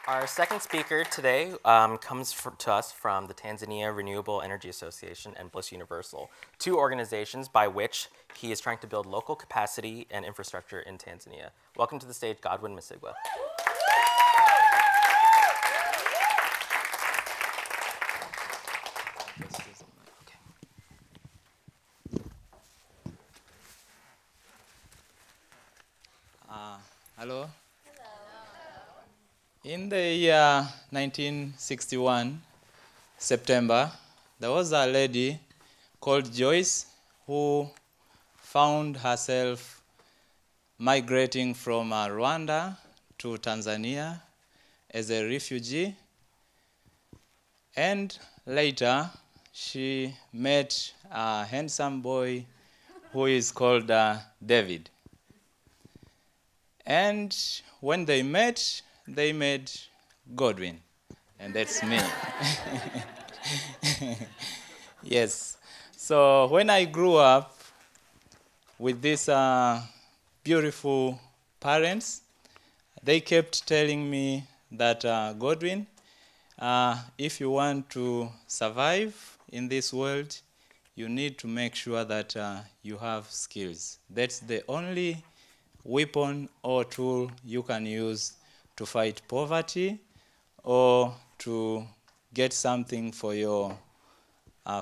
Our second speaker today comes to us from the Tanzania Renewable Energy Association and BLISS Universal, two organizations by which he is trying to build local capacity and infrastructure in Tanzania. Welcome to the stage, Godwin Msigwa. Hello. In the year 1961, September, there was a lady called Joyce who found herself migrating from Rwanda to Tanzania as a refugee. And later, she met a handsome boy who is called David. And when they made Godwin, and that's me. Yes. So when I grew up with these beautiful parents, they kept telling me that, Godwin, if you want to survive in this world, you need to make sure that you have skills. That's the only weapon or tool you can use to fight poverty or to get something for your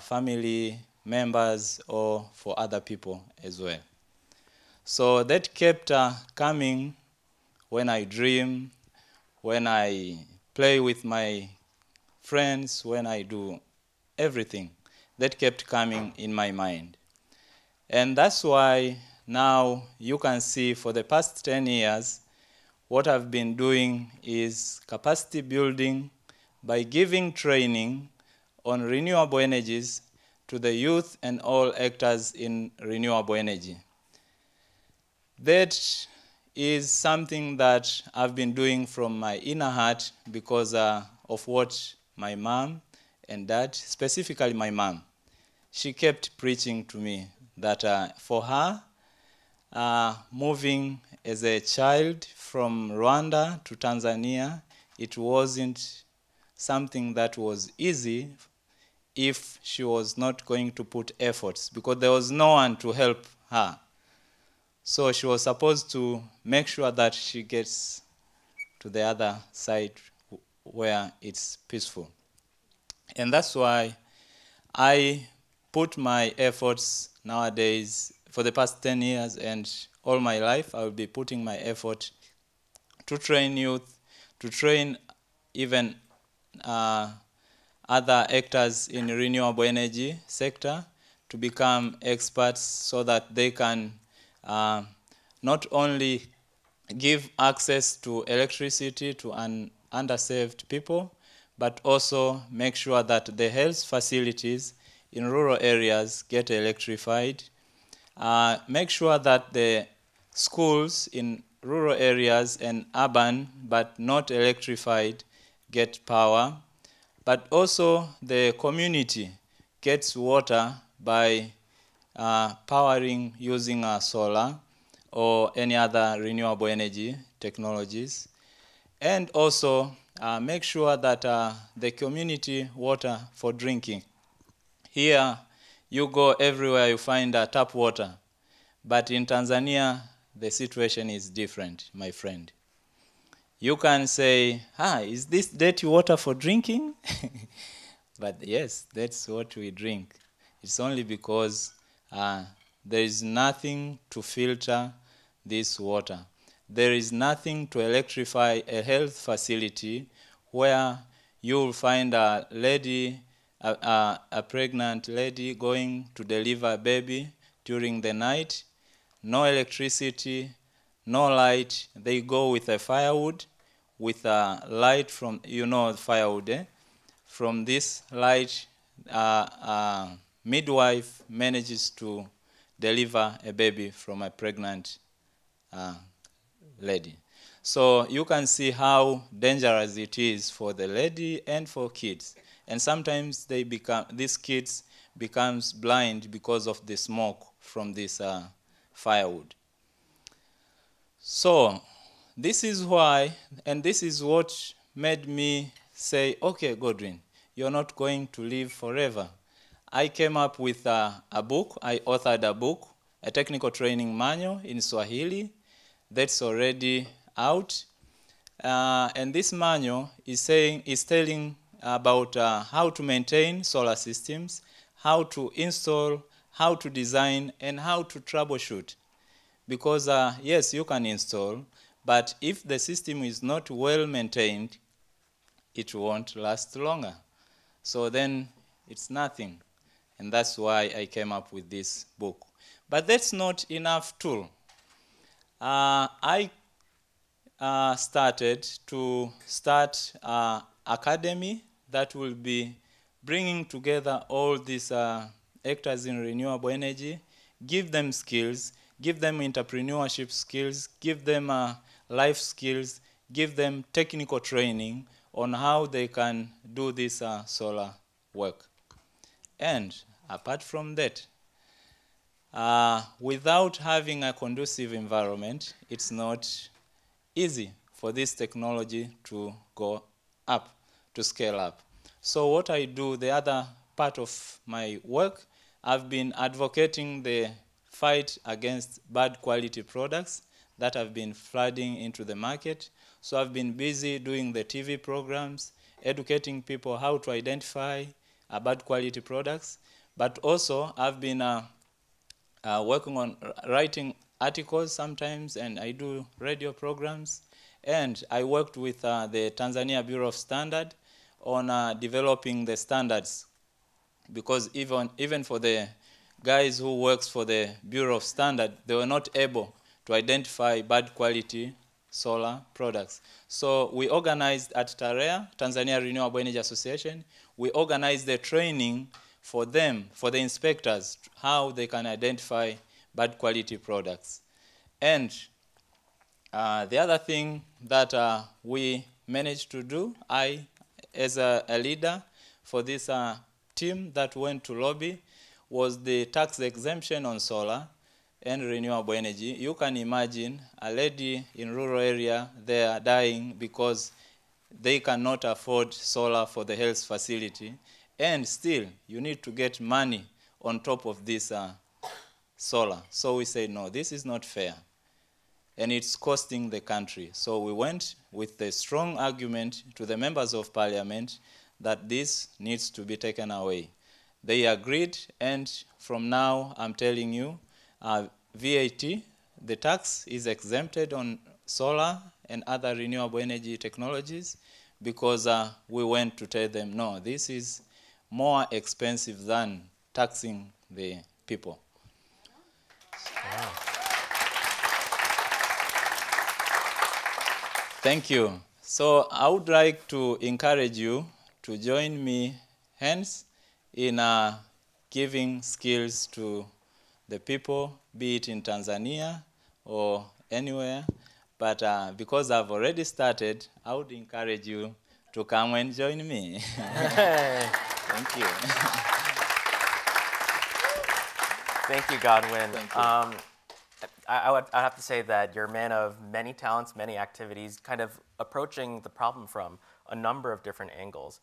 family members or for other people as well. So that kept coming when I dream, when I play with my friends, when I do everything. That kept coming in my mind. And that's why now you can see for the past 10 years, what I've been doing is capacity building by giving training on renewable energies to the youth and all actors in renewable energy. That is something that I've been doing from my inner heart because of what my mom and dad, specifically my mom, she kept preaching to me that for her, moving as a child from Rwanda to Tanzania, it wasn't something that was easy if she was not going to put efforts, because there was no one to help her. So she was supposed to make sure that she gets to the other side where it's peaceful. And that's why I put my efforts nowadays for the past 10 years and all my life. I will be putting my effort to train youth, to train even other actors in renewable energy sector to become experts so that they can not only give access to electricity to underserved people, but also make sure that the health facilities in rural areas get electrified. Make sure that the schools in rural areas and urban but not electrified get power. But also the community gets water by powering using solar or any other renewable energy technologies. And also make sure that the community water for drinking. Here, you go everywhere, you find tap water. But in Tanzania, the situation is different, my friend. You can say, is this dirty water for drinking? But yes, that's what we drink. It's only because there is nothing to filter this water. There is nothing to electrify a health facility where you will find a lady, a pregnant lady going to deliver a baby during the night. No electricity, no light. They go with a firewood, with a light from, firewood. From this light, midwife manages to deliver a baby from a pregnant lady. So you can see how dangerous it is for the lady and for kids. And sometimes these kids becomes blind because of the smoke from this firewood. So this is why, and this is what made me say, okay, Godwin, you're not going to live forever. I came up with a book. I authored a book, a technical training manual in Swahili that's already out. And this manual is telling about how to maintain solar systems, how to install, how to design, and how to troubleshoot. Because yes, you can install, but if the system is not well maintained, it won't last longer. So then it's nothing. And that's why I came up with this book. But that's not enough tool. I started to start an academy that will be bringing together all these actors in renewable energy, give them skills, give them entrepreneurship skills, give them life skills, give them technical training on how they can do this solar work. And apart from that, without having a conducive environment, it's not easy for this technology to go up, to scale up. So what I do, the other part of my work, I've been advocating the fight against bad quality products that have been flooding into the market. So I've been busy doing the TV programs, educating people how to identify bad quality products. But also I've been working on writing articles sometimes, and I do radio programs. And I worked with the Tanzania Bureau of Standard on developing the standards, because even for the guys who works for the Bureau of Standard, they were not able to identify bad quality solar products. So we organized at TAREA, Tanzania Renewable Energy Association, we organized the training for them, for the inspectors, how they can identify bad quality products. And the other thing that we managed to do, I, as a leader for this team that went to lobby, was the tax exemption on solar and renewable energy. You can imagine a lady in rural area, they are dying because they cannot afford solar for the health facility, and still you need to get money on top of this solar. So we say, no, this is not fair, and it's costing the country. So we went with a strong argument to the members of parliament that this needs to be taken away. They agreed, and from now, I'm telling you, VAT, the tax is exempted on solar and other renewable energy technologies, because we went to tell them, no, this is more expensive than taxing the people. Wow. Thank you. So I would like to encourage you to join me hands in giving skills to the people, be it in Tanzania or anywhere. But because I've already started, I would encourage you to come and join me. Thank you. Thank you, Godwin. Thank you. I have to say that you're a man of many talents, many activities, kind of approaching the problem from a number of different angles.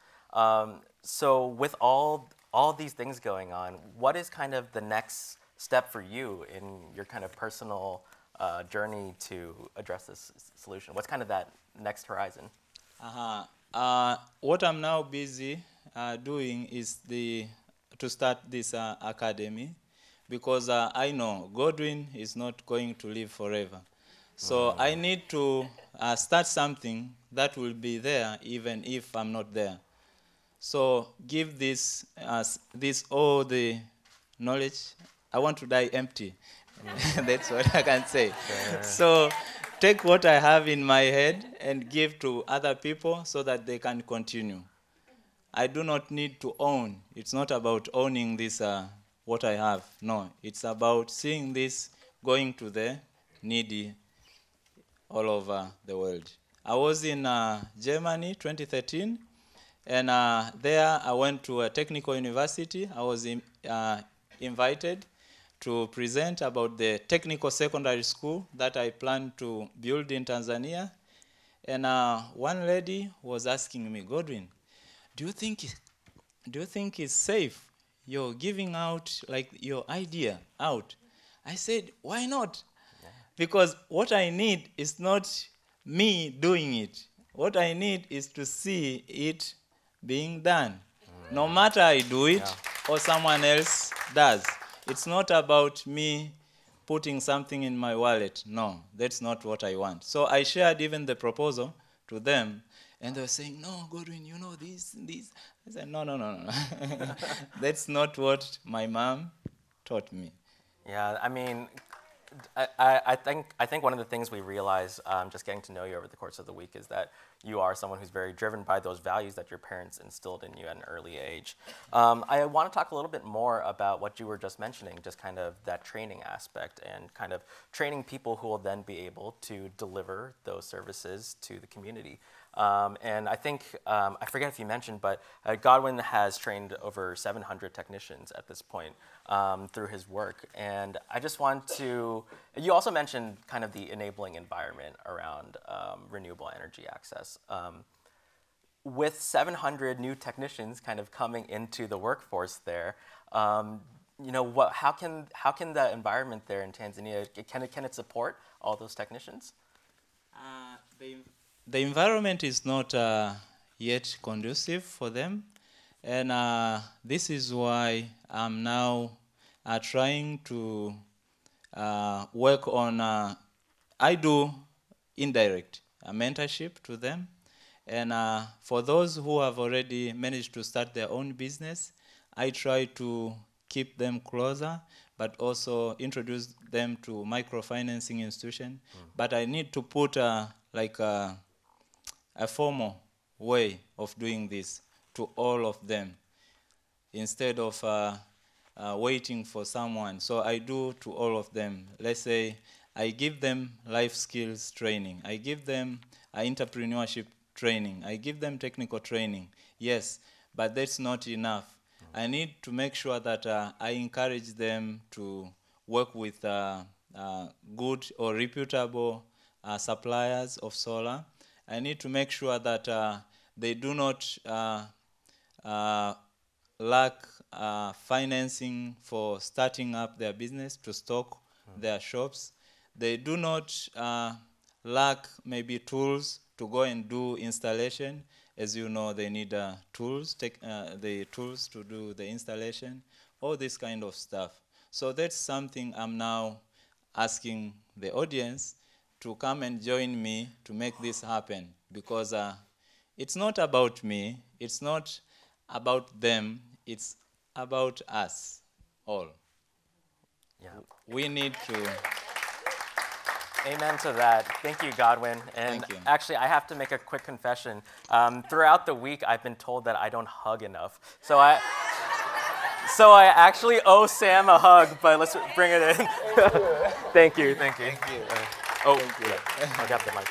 So with all these things going on, what is kind of the next step for you in your kind of personal journey to address this solution? What's kind of that next horizon? What I'm now busy doing is to start this academy, because I know Godwin is not going to live forever. So I need to start something that will be there even if I'm not there. So give this all the knowledge. I want to die empty. That's what I can say. Sure. So take what I have in my head and give to other people so that they can continue. I do not need to own. It's not about owning this, what I have. No, it's about seeing this going to the needy all over the world. I was in Germany 2013, and there I went to a technical university. I was invited to present about the technical secondary school that I plan to build in Tanzania. And one lady was asking me, Godwin, do you think it's safe you're giving out like your idea out? I said, why not? Yeah. Because what I need is not me doing it. What I need is to see it being done. No matter I do it or someone else does. It's not about me putting something in my wallet. No, that's not what I want. So I shared even the proposal to them, and they were saying, no, Godwin, you know, this. I said, no. That's not what my mom taught me. Yeah, I mean, I think one of the things we realize just getting to know you over the course of the week is that you are someone who's very driven by those values that your parents instilled in you at an early age. I want to talk a little bit more about what you were just mentioning, just kind of that training aspect and kind of training people who will then be able to deliver those services to the community. And I think, I forget if you mentioned, but Godwin has trained over 700 technicians at this point through his work. And I just want to, you also mentioned kind of the enabling environment around renewable energy access. With 700 new technicians kind of coming into the workforce there, you know, how can the environment there in Tanzania, can it support all those technicians? The environment is not yet conducive for them, and this is why I'm now trying to work on, I do indirect mentorship to them, and for those who have already managed to start their own business, I try to keep them closer, but also introduce them to microfinancing institution. But I need to put like a formal way of doing this to all of them instead of waiting for someone. So I do to all of them. Let's say I give them life skills training. I give them entrepreneurship training. I give them technical training. Yes, but that's not enough. I need to make sure that I encourage them to work with good or reputable suppliers of solar. I need to make sure that they do not lack financing for starting up their business, to stock their shops. They do not lack maybe tools to go and do installation. As you know, they need tools, the tools to do the installation, all this kind of stuff. So that's something I'm now asking the audience to come and join me to make this happen, because it's not about me, it's not about them, it's about us all. Yeah. We need to... Amen to that. Thank you, Godwin. And Thank you. Actually, I have to make a quick confession. Throughout the week, I've been told that I don't hug enough. So I actually owe Sam a hug, but let's bring it in. Thank you. Thank you. Thank you. Yeah. I got the mic.